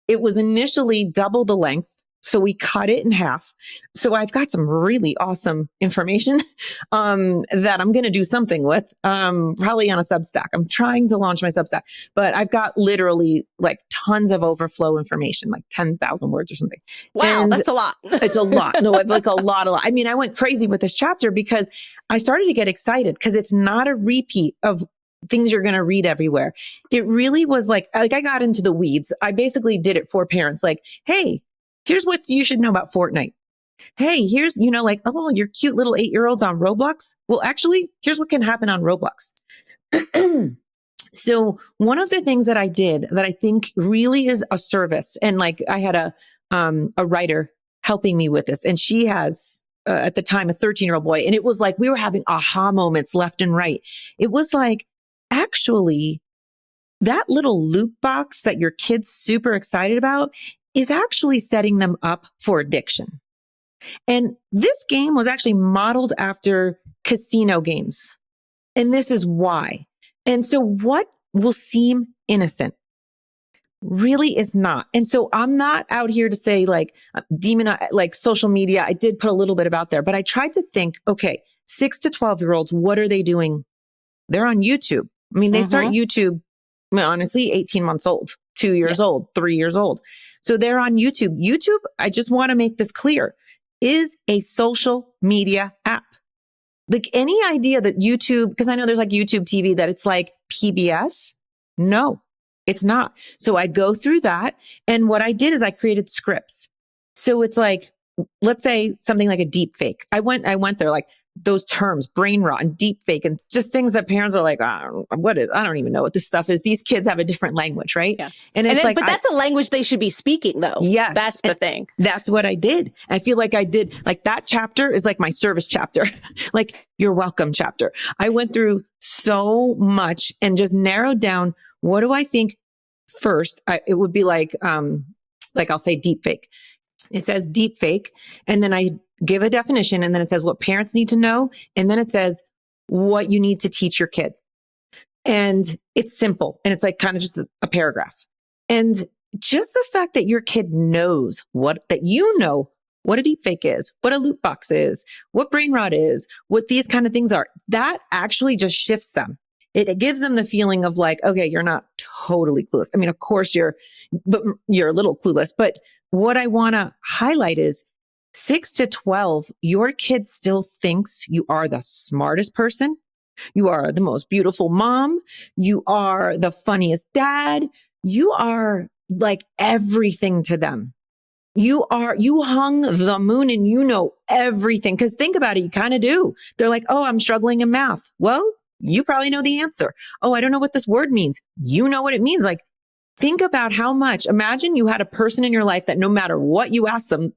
It was initially double the length. So we cut it in half. So I've got some really awesome information that I'm going to do something with, probably on a Substack. I'm trying to launch my Substack, but I've got literally like tons of overflow information, like 10,000 words or something. Wow, and that's a lot. It's a lot. No, like a lot. I mean, I went crazy with this chapter because I started to get excited because it's not a repeat of things you're going to read everywhere. It really was like I got into the weeds. I basically did it for parents like, hey, here's what you should know about Fortnite. Hey, here's, oh, your cute little 8-year-olds on Roblox. Well, actually, here's what can happen on Roblox. So one of the things that I did that I think really is a service, and like I had a writer helping me with this, and she has, at the time, a 13-year-old boy. And it was like, we were having aha moments left and right. It was like, actually, that little loot box that your kid's super excited about is actually setting them up for addiction. And this game was actually modeled after casino games. And this is why. And so what will seem innocent really is not. And so I'm not out here to say like like social media. I did put a little bit about there, but I tried to think, okay, 6 to 12-year-olds, what are they doing? They're on YouTube. I mean, they start YouTube, honestly, 18 months old, 2 years old, 3 years old. So they're on YouTube. YouTube, I just want to make this clear, is a social media app. Like any idea that YouTube, because I know there's like YouTube TV, that it's like PBS. No, it's not. So I go through that. And what I did is I created scripts. So it's like, let's say something like a deep fake. I went there like those terms, brain rot and deep fake, and just things that parents are like, I don't even know what this stuff is. These kids have a different language, right? Yeah. And it's but that's a language they should be speaking though. Yes. That's the thing. That's what I did. I feel like I did, like that chapter is like my service chapter, like you're welcome chapter. I went through so much and just narrowed down, what do I think first? It would be like I'll say deep fake. It says deep fake. And then I give a definition, and then it says what parents need to know. And then it says what you need to teach your kid. And it's simple. And it's like kind of just a paragraph. And just the fact that your kid knows what a deep fake is, what a loot box is, what brain rot is, what these kind of things are, that actually just shifts them. It gives them the feeling of like, okay, you're not totally clueless. I mean, of course you're a little clueless, but what I want to highlight is 6 to 12, your kid still thinks you are the smartest person. You are the most beautiful mom. You are the funniest dad. You are like everything to them. You hung the moon and you know everything. Cause think about it. You kind of do. They're like, oh, I'm struggling in math. Well, you probably know the answer. Oh, I don't know what this word means. You know what it means. Like, think about how much. Imagine you had a person in your life that no matter what you ask them,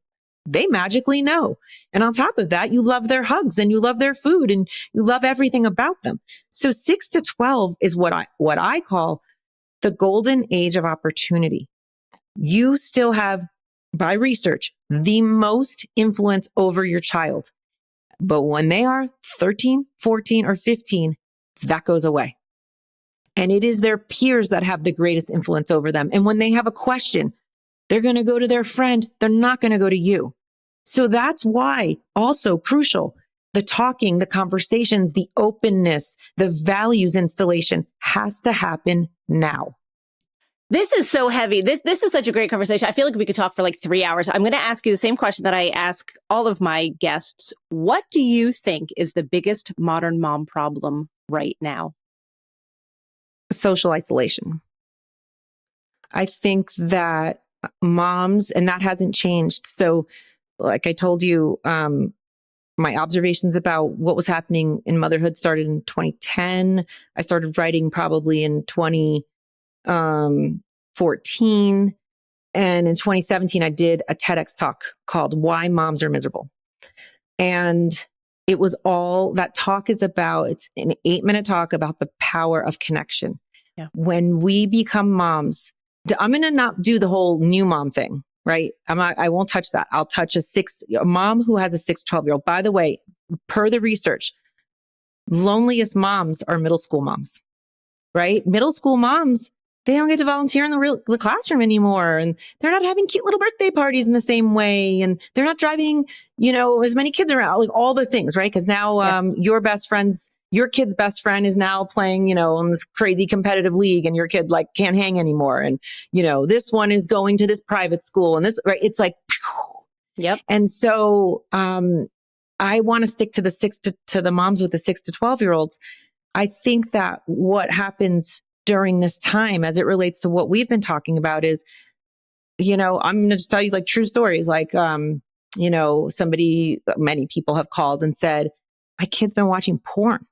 they magically know. And on top of that, you love their hugs and you love their food and you love everything about them. So 6 to 12 is what I call the golden age of opportunity. You still have, by research, the most influence over your child. But when they are 13, 14, or 15, that goes away. And it is their peers that have the greatest influence over them. And when they have a question, they're going to go to their friend. They're not going to go to you. So that's why also crucial, the talking, the conversations, the openness, the values installation has to happen now. This is so heavy. This is such a great conversation. I feel like we could talk for like 3 hours. I'm going to ask you the same question that I ask all of my guests. What do you think is the biggest modern mom problem right now? Social isolation. I think that moms, and that hasn't changed. So like I told you, my observations about what was happening in motherhood started in 2010. I started writing probably in 2014. And in 2017, I did a TEDx talk called Why Moms Are Miserable. And it was all that talk is about. It's an 8-minute talk about the power of connection. Yeah. When we become moms, I'm going to not do the whole new mom thing, right? I won't touch that. I'll touch a mom who has a 6 to 12-year-old. By the way, per the research, loneliest moms are middle school moms, right? Middle school moms, they don't get to volunteer in the classroom anymore. And they're not having cute little birthday parties in the same way. And they're not driving, as many kids around, like all the things, right? Because now Yes. your kid's best friend is now playing, in this crazy competitive league, and your kid like can't hang anymore. And, this one is going to this private school, and this, right? It's like, Yep. And so, I want to stick to to the moms with the 6 to 12-year-olds. I think that what happens during this time, as it relates to what we've been talking about, is, I'm going to just tell you like true stories. Like, many people have called and said, my kid's been watching porn.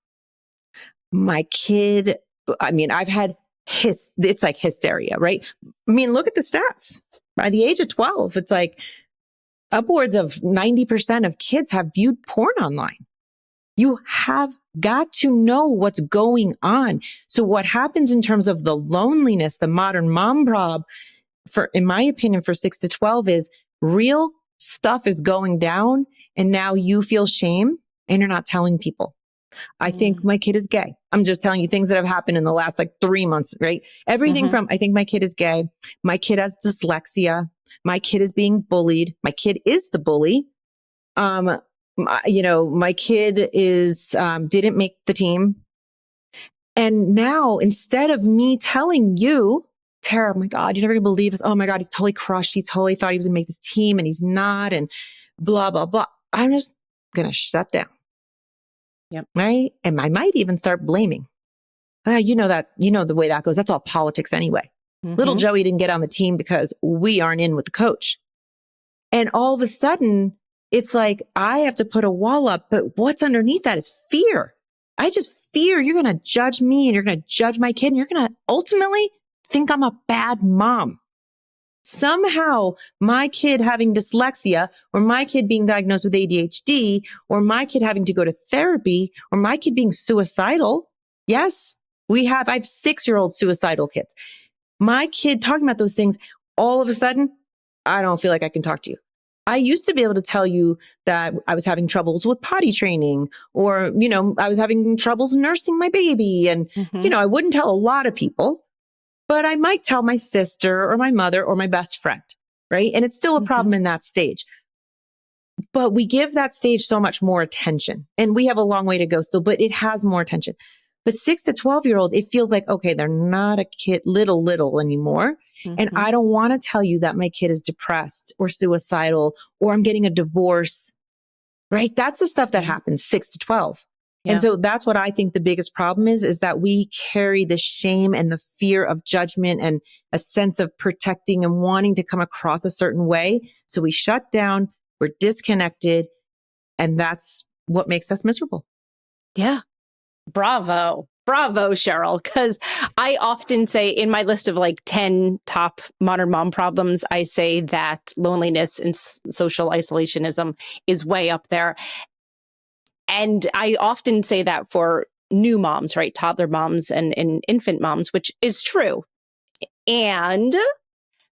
My kid, I've had it's like hysteria, right? Look at the stats. By the age of 12, it's like upwards of 90% of kids have viewed porn online. You have got to know what's going on. So what happens in terms of the loneliness, the modern mom prob, in my opinion, for 6 to 12 is real stuff is going down. And now you feel shame and you're not telling people. I think my kid is gay. I'm just telling you things that have happened in the last like 3 months, right? Everything from, I think my kid is gay. My kid has dyslexia. My kid is being bullied. My kid is the bully. My kid is, didn't make the team. And now instead of me telling you, Tara, oh my God, you're never gonna believe this. Oh my God, he's totally crushed. He totally thought he was gonna make this team and he's not, and blah, blah, blah. I'm just gonna shut down. Yep. Right. And I might even start blaming. The way that goes. That's all politics anyway. Little Joey didn't get on the team because we aren't in with the coach. And all of a sudden, it's like, I have to put a wall up, but what's underneath that is fear. I just fear you're going to judge me and you're going to judge my kid and you're going to ultimately think I'm a bad mom. Somehow my kid having dyslexia or my kid being diagnosed with ADHD or my kid having to go to therapy or my kid being suicidal. Yes, I have 6-year-old suicidal kids. My kid talking about those things, all of a sudden, I don't feel like I can talk to you. I used to be able to tell you that I was having troubles with potty training or, I was having troubles nursing my baby. And, I wouldn't tell a lot of people, but I might tell my sister or my mother or my best friend, right? And it's still a problem in that stage. But we give that stage so much more attention and we have a long way to go still, but it has more attention. But 6 to 12-year-old, it feels like, okay, they're not a kid, little anymore. And I don't want to tell you that my kid is depressed or suicidal or I'm getting a divorce, right? That's the stuff that happens 6 to 12. Yeah. And so that's what I think the biggest problem is that we carry the shame and the fear of judgment and a sense of protecting and wanting to come across a certain way. So we shut down, we're disconnected, and that's what makes us miserable. Yeah. Bravo, Sheryl. Because I often say in my list of like 10 top modern mom problems, I say that loneliness and social isolationism is way up there. And I often say that for new moms, right? Toddler moms and infant moms, which is true. And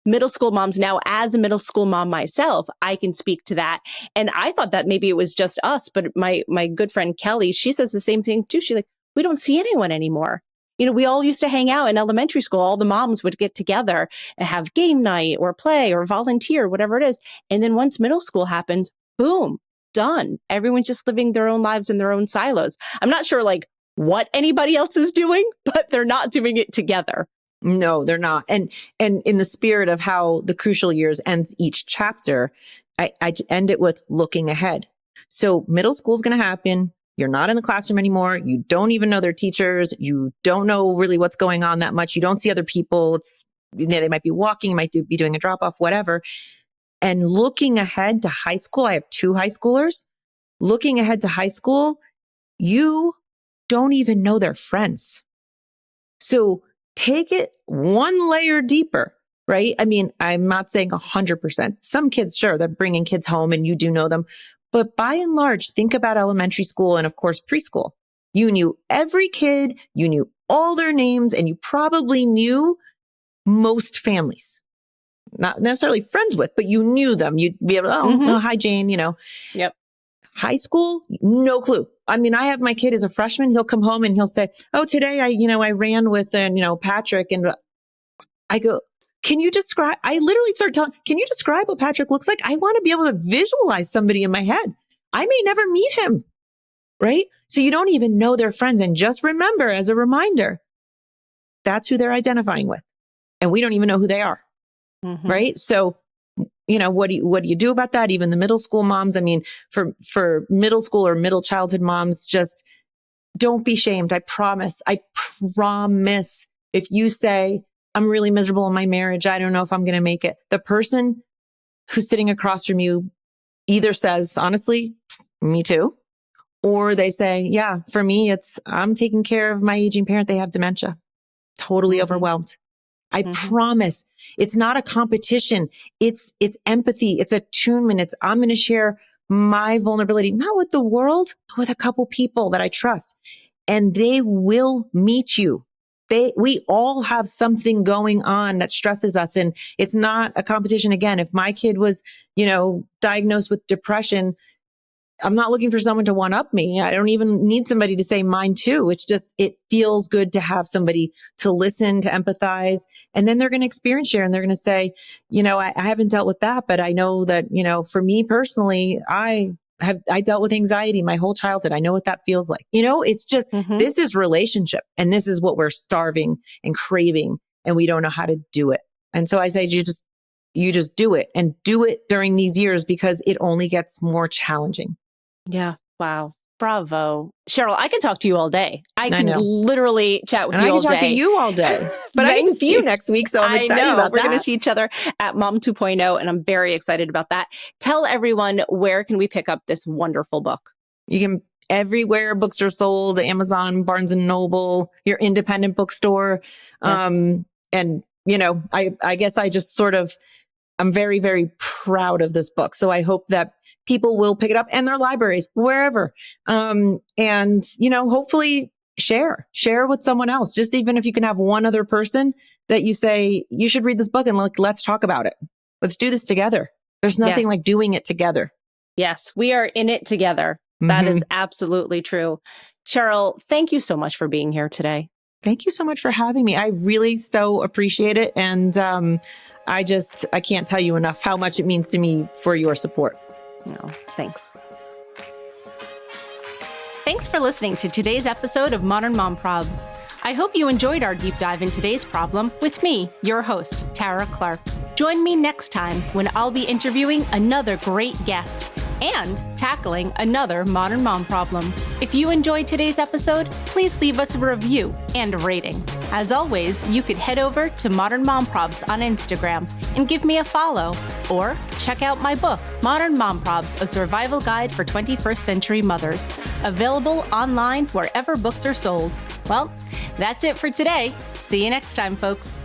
middle school moms now. As a middle school mom myself, I can speak to that. And I thought that maybe it was just us, but my good friend Kelly, she says the same thing too. She's like, we don't see anyone anymore. We all used to hang out in elementary school. All the moms would get together and have game night or play or volunteer, whatever it is. And then once middle school happens, boom, done. Everyone's just living their own lives in their own silos. I'm not sure like what anybody else is doing, but they're not doing it together. No, they're not. And in the spirit of how the Crucial Years ends each chapter, I end it with looking ahead. So middle school is going to happen. You're not in the classroom anymore. You don't even know their teachers. You don't know really what's going on that much. You don't see other people. They might be walking, might be doing a drop off, whatever. And looking ahead to high school, I have 2 high schoolers. Looking ahead to high school, you don't even know their friends. So take it one layer deeper, right? I mean, I'm not saying 100%. Some kids, sure, they're bringing kids home and you do know them. But by and large, think about elementary school and of course, preschool. You knew every kid, you knew all their names, and you probably knew most families. Not necessarily friends with, but you knew them. You'd be able to, oh, hi, Jane, Yep. High school, no clue. I mean, I have my kid as a freshman. He'll come home and he'll say, oh, today I ran with, Patrick. And I go, can you describe, I literally start telling, can you describe what Patrick looks like? I want to be able to visualize somebody in my head. I may never meet him, right? So you don't even know their friends. And just remember, as a reminder, that's who they're identifying with. And we don't even know who they are, right? So, what do you do about that? Even the middle school moms, I mean, for middle school or middle childhood moms, just don't be shamed. I promise. If you say, I'm really miserable in my marriage, I don't know if I'm going to make it, the person who's sitting across from you either says, honestly, me too, or they say, yeah, for me, I'm taking care of my aging parent. They have dementia, totally overwhelmed. I promise it's not a competition. It's empathy. It's attunement. I'm going to share my vulnerability, not with the world, but with a couple people that I trust, and they will meet you. We all have something going on that stresses us, and it's not a competition. Again, if my kid was, diagnosed with depression, I'm not looking for someone to one up me. I don't even need somebody to say mine too. It's just, it feels good to have somebody to listen, to empathize. And then they're going to experience share and they're going to say, I haven't dealt with that, but I know that, for me personally, I dealt with anxiety my whole childhood. I know what that feels like. It's just, this is relationship, and this is what we're starving and craving, and we don't know how to do it. And so I say, you just do it, and do it during these years, because it only gets more challenging. Yeah. Wow. Bravo. Sheryl, I can talk to you all day. I can literally chat with you all day. I can talk to you all day. But I get to see you next week, so I'm excited about that. We're going to see each other at Mom 2.0, and I'm very excited about that. Tell everyone, where can we pick up this wonderful book? You can everywhere books are sold, Amazon, Barnes and Noble, your independent bookstore. Yes. And, I guess I just I'm very, very proud of this book. So I hope that people will pick it up, and their libraries, wherever. And, hopefully share with someone else. Just even if you can have one other person that you say, you should read this book, and let's talk about it. Let's do this together. There's nothing like doing it together. Yes, we are in it together. That is absolutely true. Sheryl, thank you so much for being here today. Thank you so much for having me. I really so appreciate it. And I can't tell you enough how much it means to me for your support. Oh, thanks. Thanks for listening to today's episode of Modern Mom Probs. I hope you enjoyed our deep dive in today's problem with me, your host, Tara Clark. Join me next time when I'll be interviewing another great guest and tackling another modern mom problem. If you enjoyed today's episode, please leave us a review and a rating. As always, you could head over to Modern Mom Probs on Instagram and give me a follow, or check out my book, Modern Mom Probs, A Survival Guide for 21st Century Mothers, available online wherever books are sold. Well, that's it for today. See you next time, folks.